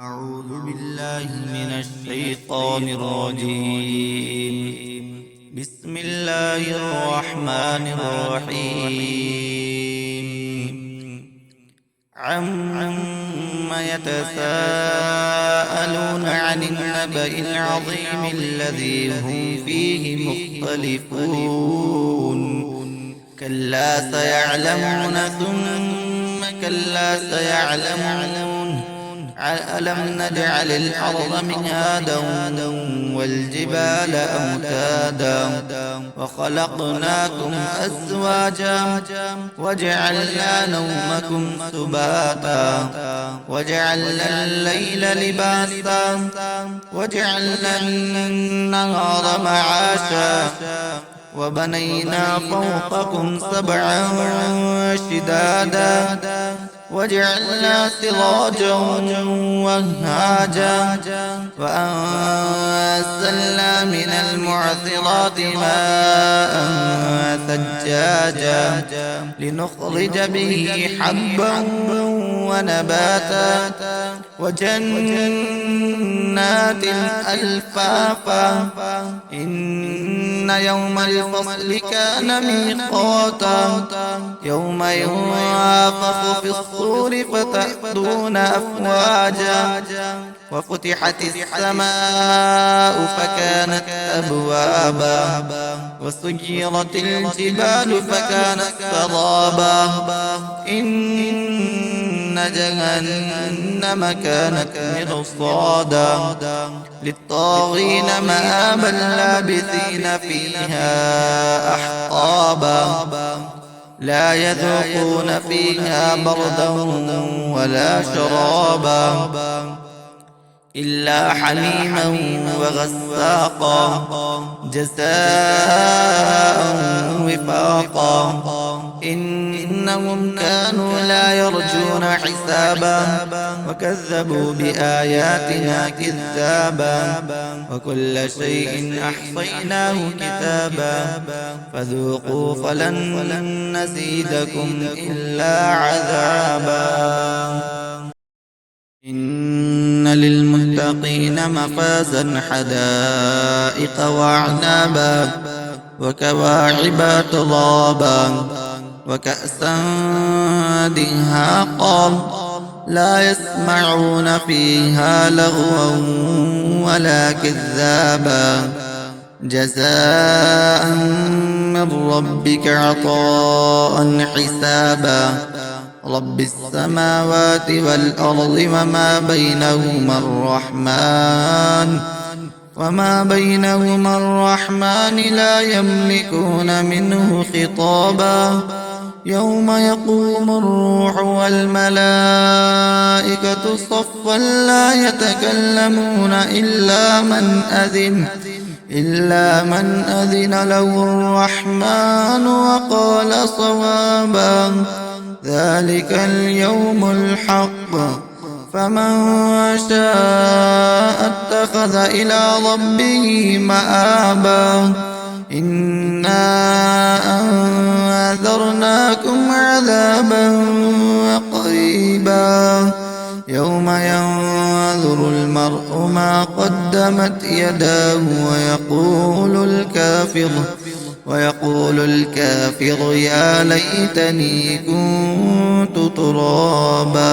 أعوذ بالله من الشيطان الرجيم. بسم الله الرحمن الرحيم. عم يتساءلون عن النبأ العظيم الذي هم فيه مختلفون. كلا سيعلمون ثم كلا سيعلمون. ألم نجعل الأرض مهادا والجبال أوتادا وخلقناكم أزواجا وجعلنا نومكم سباتا وجعلنا الليل لباسا وجعلنا النهار معاشا وبنينا فوقكم سبعا شدادا وجعلنا سراجا وهاجا وأنزلنا من المعصرات ماء ثجاجا لنخرج به حبا ونباتا وجنات ألفافا إن يوم الفصل كان ميقاتا يوم ينفخ في الصور فتأتون أفواجا وفتحت السماء فكانت أبوابا وسيرت الجبال فكانت سرابا إن جهنم كانت مرصادا للطاغين مآبا لابثين فيها أحقابا لا يذوقون فيها بردا ولا شرابا إلا حميما وغساقا جزاء وفاقا إنهم كانوا لا يرجون حسابا وكذبوا بآياتنا كذابا وكل شيء أحصيناه كتابا فذوقوا فلن نزيدكم إلا عذابا إن للمتقين مفازا حدائق وأعنابا وكواعب ترابا وكأسا دهاقا لا يسمعون فيها لغوا ولا كذابا جزاء من ربك عطاء حسابا رب السماوات والأرض وما بينهما الرحمن لا يملكون منه خطابا يوم يقوم الروح والملائكة صفا لا يتكلمون إلا من أذن له الرحمن وقال صوابا ذلك اليوم الحق فمن شاء اتخذ إلى ربه مآبا إنا أنذرناكم عذابا قريبا يوم ينظر المرء ما قدمت يداه ويقول الكافر يا ليتني كنت ترابا.